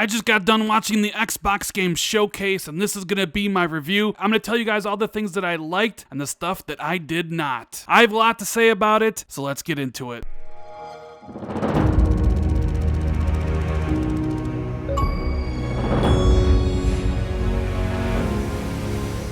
I just got done watching the Xbox Game Showcase, and this is gonna be my review. I'm gonna tell you guys all the things that I liked and the stuff that I did not. I have a lot to say about it, so let's get into it.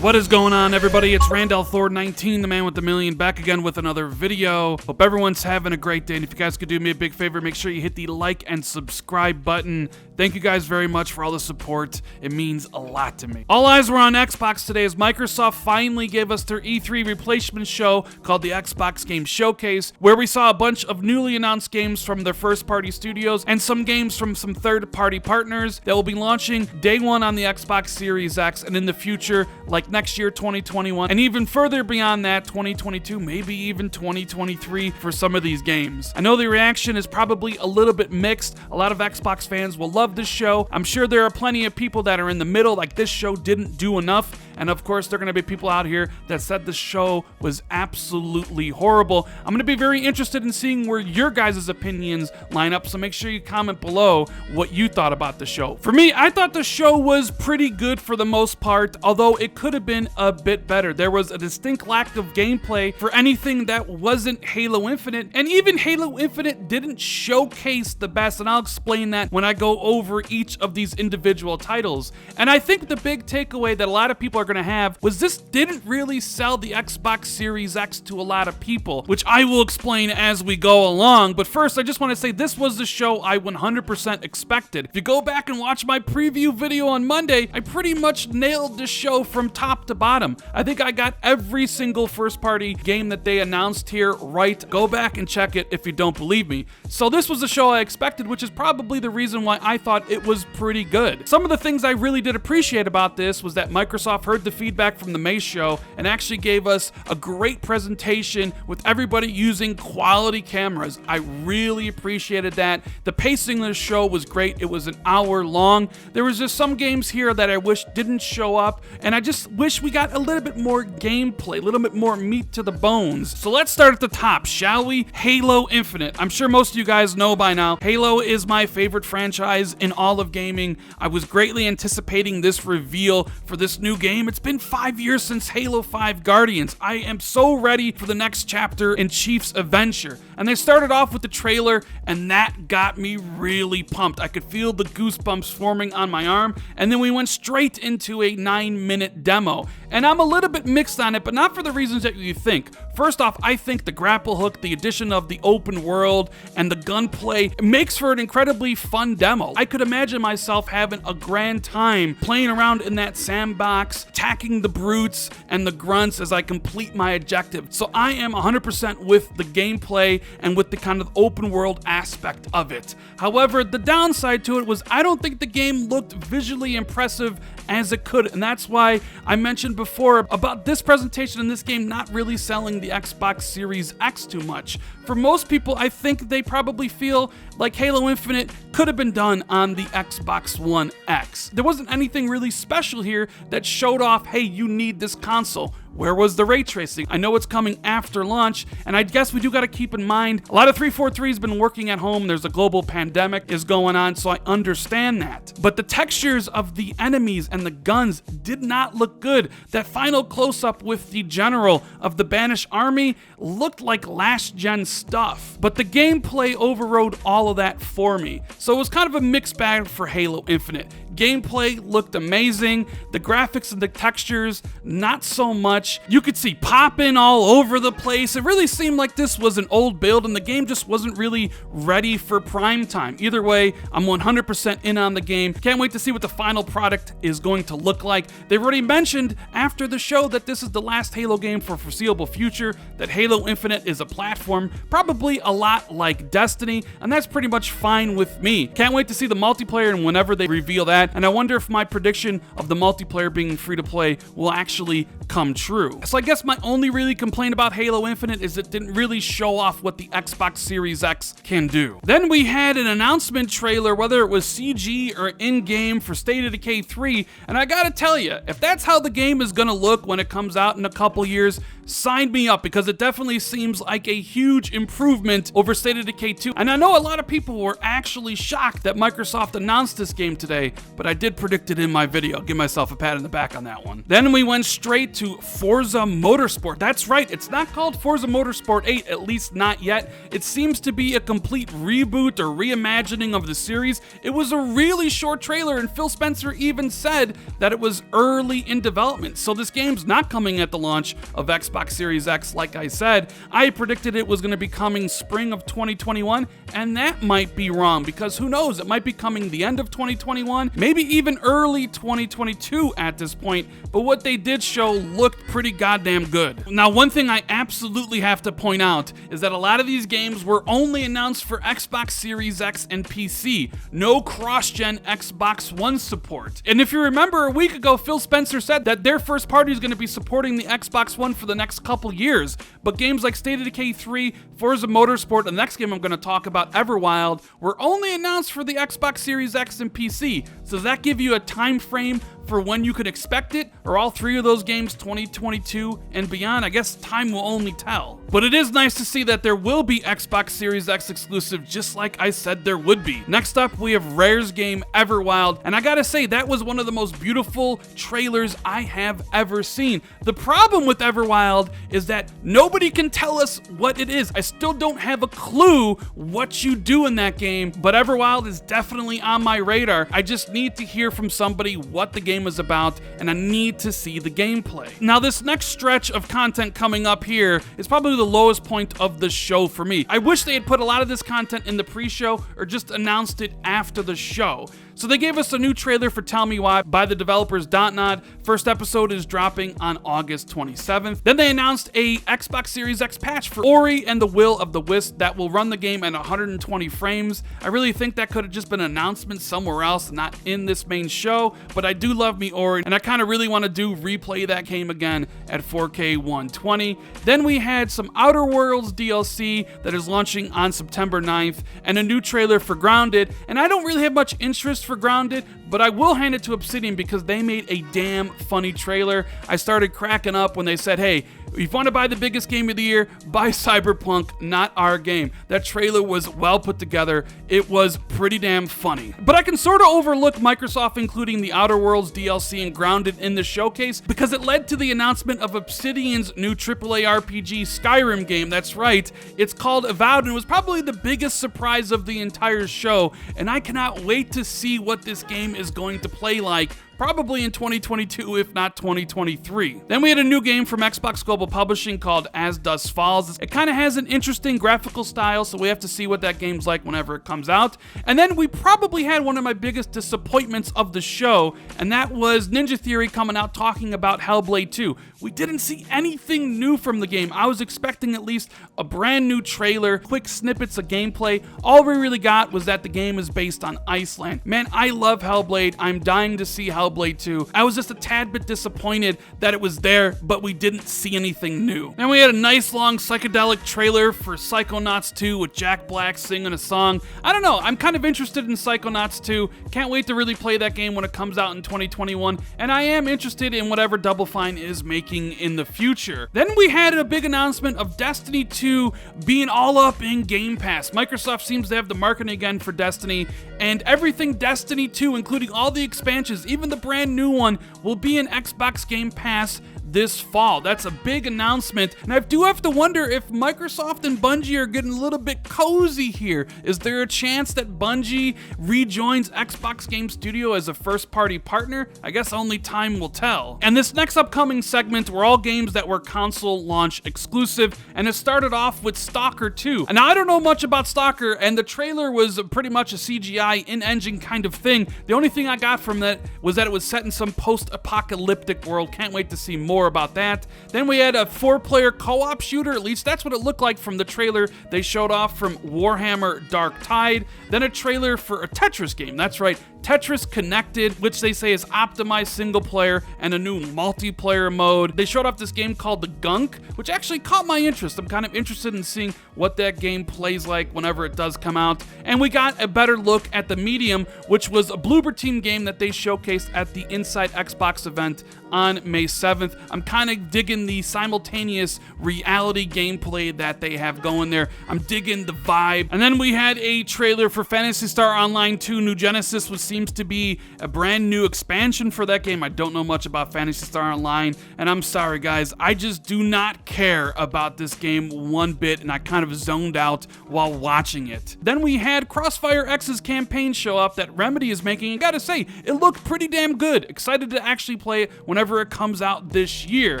What is going on, everybody? It's Randall Thor 19, the man with the million, back again with another video. Hope everyone's having a great day, and if you guys could do me a big favor, make sure you hit the like and subscribe button. Thank you guys very much for all the support. It means a lot to me. All eyes were on Xbox today as Microsoft finally gave us their E3 replacement show called the Xbox Game Showcase, where we saw a bunch of newly announced games from their first-party studios and some games from some third-party partners that will be launching day one on the Xbox Series X and in the future, like next year, 2021, and even further beyond that, 2022, maybe even 2023 for some of these games. I know the reaction is probably a little bit mixed. A lot of Xbox fans will love this show. I'm sure there are plenty of people that are in the middle, like this show didn't do enough. And of course, there are going to be people out here that said the show was absolutely horrible. I'm going to be very interested in seeing where your guys' opinions line up, so make sure you comment below what you thought about the show. For me, I thought the show was pretty good for the most part, although it could have been a bit better. There was a distinct lack of gameplay for anything that wasn't Halo Infinite, and even Halo Infinite didn't showcase the best, and I'll explain that when I go over each of these individual titles. And I think the big takeaway that a lot of people are going to have was this didn't really sell the Xbox Series X to a lot of people, which I will explain as we go along. But first, I just want to say this was the show I 100% expected. If you go back and watch my preview video on Monday, I pretty much nailed the show from top to bottom. I think I got every single first-party game that they announced here right. Go back and check it if you don't believe me. So this was the show I expected, which is probably the reason why I thought it was pretty good. Some of the things I really did appreciate about this was that Microsoft heard the feedback from the May show and actually gave us a great presentation with everybody using quality cameras. I really appreciated that. The pacing of the show was great. It was an hour long. There was just some games here that I wish didn't show up, and I just wish we got a little bit more gameplay, a little bit more meat to the bones. So let's start at the top, shall we? Halo Infinite. I'm sure most of you guys know by now, Halo is my favorite franchise in all of gaming. I was greatly anticipating this reveal for this new game. It's been 5 years since Halo 5 Guardians. I am so ready for the next chapter in Chief's adventure. And they started off with the trailer, and that got me really pumped. I could feel the goosebumps forming on my arm, and then we went straight into a 9-minute demo. And I'm a little bit mixed on it, but not for the reasons that you think. First off, I think the grapple hook, the addition of the open world, and the gunplay makes for an incredibly fun demo. I could imagine myself having a grand time playing around in that sandbox, attacking the brutes and the grunts as I complete my objective. So I am 100% with the gameplay and with the kind of open world aspect of it. However, the downside to it was I don't think the game looked visually impressive as it could, and that's why I mentioned before about this presentation in this game not really selling the Xbox Series X too much. For most people, I think they probably feel like Halo Infinite could have been done on the Xbox One X. There wasn't anything really special here that showed off, hey, you need this console. Where was the ray tracing? I know it's coming after launch, and I guess we do got to keep in mind, a lot of 343 has been working at home. There's a global pandemic is going on, so I understand that. But the textures of the enemies and the guns did not look good. That final close-up with the general of the banished army looked like last-gen stuff. But the gameplay overrode all of that for me. So it was kind of a mixed bag for Halo Infinite. Gameplay looked amazing. The graphics and the textures, not so much. You could see popping all over the place. It really seemed like this was an old build and the game just wasn't really ready for prime time. Either way, I'm 100% in on the game. Can't wait to see what the final product is going to look like. They've already mentioned after the show that this is the last Halo game for foreseeable future, that Halo Infinite is a platform, probably a lot like Destiny, and that's pretty much fine with me. Can't wait to see the multiplayer and whenever they reveal that, and I wonder if my prediction of the multiplayer being free to play will actually come true. true. So I guess my only really complaint about Halo Infinite is it didn't really show off what the Xbox Series X can do. Then we had an announcement trailer, whether it was CG or in-game, for State of Decay 3, and I gotta tell you, if that's how the game is gonna look when it comes out in a couple years, sign me up, because it definitely seems like a huge improvement over State of Decay 2. And I know a lot of people were actually shocked that Microsoft announced this game today, but I did predict it in my video. I'll give myself a pat on the back on that one. Then we went straight to Forza Motorsport. That's right, it's not called Forza Motorsport 8, at least not yet. It seems to be a complete reboot or reimagining of the series. It was a really short trailer, and Phil Spencer even said that it was early in development. So this game's not coming at the launch of Xbox Series X, like I said. I predicted it was going to be coming spring of 2021, and that might be wrong, because who knows, it might be coming the end of 2021, maybe even early 2022 at this point, but what they did show looked pretty goddamn good. Now, one thing I absolutely have to point out is that a lot of these games were only announced for Xbox Series X and PC, no cross-gen Xbox One support. And if you remember, a week ago, Phil Spencer said that their first party is going to be supporting the Xbox One for the next couple years, but games like State of Decay 3, Forza Motorsport, and the next game I'm going to talk about, Everwild, were only announced for the Xbox Series X and PC. So does that give you a time frame for when you could expect it, or all three of those games 2022 and beyond? I guess time will only tell. But it is nice to see that there will be Xbox Series X exclusive, just like I said there would be. Next up, we have Rare's game Everwild, and I gotta say, that was one of the most beautiful trailers I have ever seen. The problem with Everwild is that nobody can tell us what it is. I still don't have a clue what you do in that game, but Everwild is definitely on my radar. I just need to hear from somebody what the game is about, and I need to see the gameplay. Now, this next stretch of content coming up here is probably the lowest point of the show for me. I wish they had put a lot of this content in the pre-show or just announced it after the show. So they gave us a new trailer for Tell Me Why by the developers Dontnod. First episode is dropping on August 27th. Then they announced a Xbox Series X patch for Ori and the Will of the Wisp that will run the game at 120 frames. I really think that could have just been an announcement somewhere else, not in this main show, but I do love me Ori, and I kind of really want to replay that game again at 4K 120. Then we had some Outer Worlds DLC that is launching on September 9th, and a new trailer for Grounded, and I don't really have much interest for Grounded, but I will hand it to Obsidian because they made a damn funny trailer. I started cracking up when they said, hey, if you want to buy the biggest game of the year, buy Cyberpunk, not our game. That trailer was well put together. It was pretty damn funny. But I can sort of overlook Microsoft including the Outer Worlds DLC and Grounded in the showcase because it led to the announcement of Obsidian's new AAA RPG Skyrim game. That's right, it's called Avowed, and it was probably the biggest surprise of the entire show, and I cannot wait to see what this game is going to play like. Probably in 2022, if not 2023. Then we had a new game from Xbox Global Publishing called As Dusk Falls. It kind of has an interesting graphical style, so we have to see what that game's like whenever it comes out. And then we probably had one of my biggest disappointments of the show, and that was Ninja Theory coming out talking about Hellblade 2. We didn't see anything new from the game. I was expecting at least a brand new trailer, quick snippets of gameplay. All we really got was that the game is based on Iceland. Man, I love Hellblade. I'm dying to see Hellblade 2. I was just a tad bit disappointed that it was there, but we didn't see anything new. Then we had a nice long psychedelic trailer for Psychonauts 2 with Jack Black singing a song. I don't know, I'm kind of interested in Psychonauts 2. Can't wait to really play that game when it comes out in 2021, and I am interested in whatever Double Fine is making in the future. Then we had a big announcement of Destiny 2 being all up in Game Pass. Microsoft seems to have the marketing again for Destiny, and everything Destiny 2, including all the expansions, even the brand new one, will be in Xbox Game Pass this fall. That's a big announcement, and I do have to wonder if Microsoft and Bungie are getting a little bit cozy here. Is there a chance that Bungie rejoins Xbox Game Studio as a first-party partner? I guess only time will tell. And this next upcoming segment were all games that were console launch exclusive, and it started off with Stalker 2. And I don't know much about Stalker, and the trailer was pretty much a CGI in-engine kind of thing. The only thing I got from that was that it was set in some post-apocalyptic world. Can't wait to see more about that. Then we had a 4-player co-op shooter, at least that's what it looked like from the trailer they showed off from Warhammer Dark Tide. Then a trailer for a Tetris game. That's right, Tetris Connected, which they say is optimized single player, and a new multiplayer mode. They showed off this game called The Gunk, which actually caught my interest. I'm kind of interested in seeing what that game plays like whenever it does come out. And we got a better look at The Medium, which was a Bloober Team game that they showcased at the Inside Xbox event on May 7th. I'm kind of digging the simultaneous reality gameplay that they have going there. I'm digging the vibe. And then we had a trailer for Phantasy Star Online 2 New Genesis, which seems to be a brand new expansion for that game. I don't know much about Phantasy Star Online, and I'm sorry guys, I just do not care about this game one bit, and I kind of zoned out while watching it. Then we had Crossfire X's campaign show up that Remedy is making, and gotta say, it looked pretty damn good. Excited to actually play it whenever it comes out this year.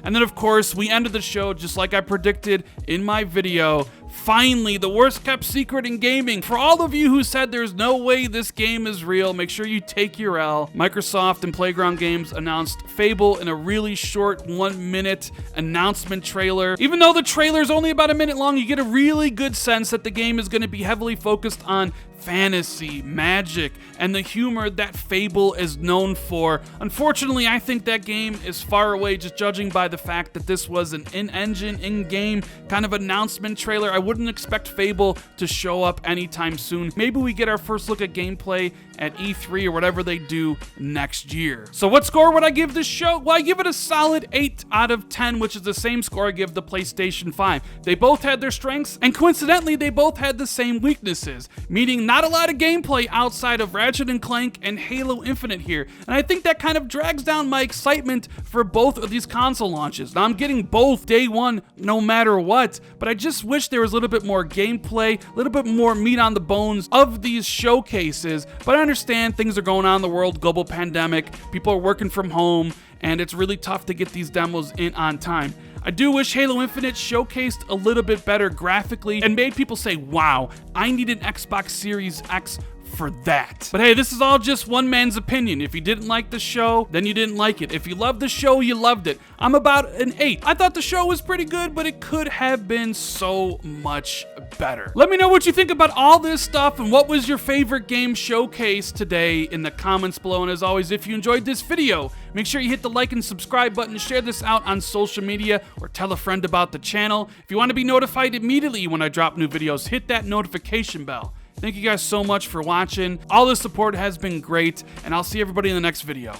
And then, of course, we ended the show just like I predicted in my video. Finally, the worst kept secret in gaming. For all of you who said there's no way this game is real, make sure you take your L. Microsoft and Playground Games announced Fable in a really short 1-minute announcement trailer. Even though the trailer is only about a minute long, you get a really good sense that the game is going to be heavily focused on fantasy, magic, and the humor that Fable is known for. Unfortunately, I think that game is far away, just judging by the fact that this was an in-engine, in-game kind of announcement trailer. I wouldn't expect Fable to show up anytime soon. Maybe we get our first look at gameplay at E3 or whatever they do next year. So what score would I give this show? Well, I give it a solid 8 out of 10, which is the same score I give the PlayStation 5. They both had their strengths, and coincidentally, they both had the same weaknesses, meaning not a lot of gameplay outside of Ratchet & Clank and Halo Infinite here, and I think that kind of drags down my excitement for both of these console launches. Now, I'm getting both day one no matter what, but I just wish there was a little bit more gameplay, a little bit more meat on the bones of these showcases, but I understand things are going on in the world, global pandemic, people are working from home, and it's really tough to get these demos in on time. I do wish Halo Infinite showcased a little bit better graphically and made people say, wow, I need an Xbox Series X for that. But hey, this is all just one man's opinion. If you didn't like the show, then you didn't like it. If you loved the show, you loved it. I'm about an 8. I thought the show was pretty good, but it could have been so much better. Let me know what you think about all this stuff and what was your favorite game showcase today in the comments below. And as always, if you enjoyed this video, make sure you hit the like and subscribe button, share this out on social media, or tell a friend about the channel. If you want to be notified immediately when I drop new videos, hit that notification bell. Thank you guys so much for watching. All the support has been great, and I'll see everybody in the next video.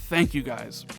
Thank you guys.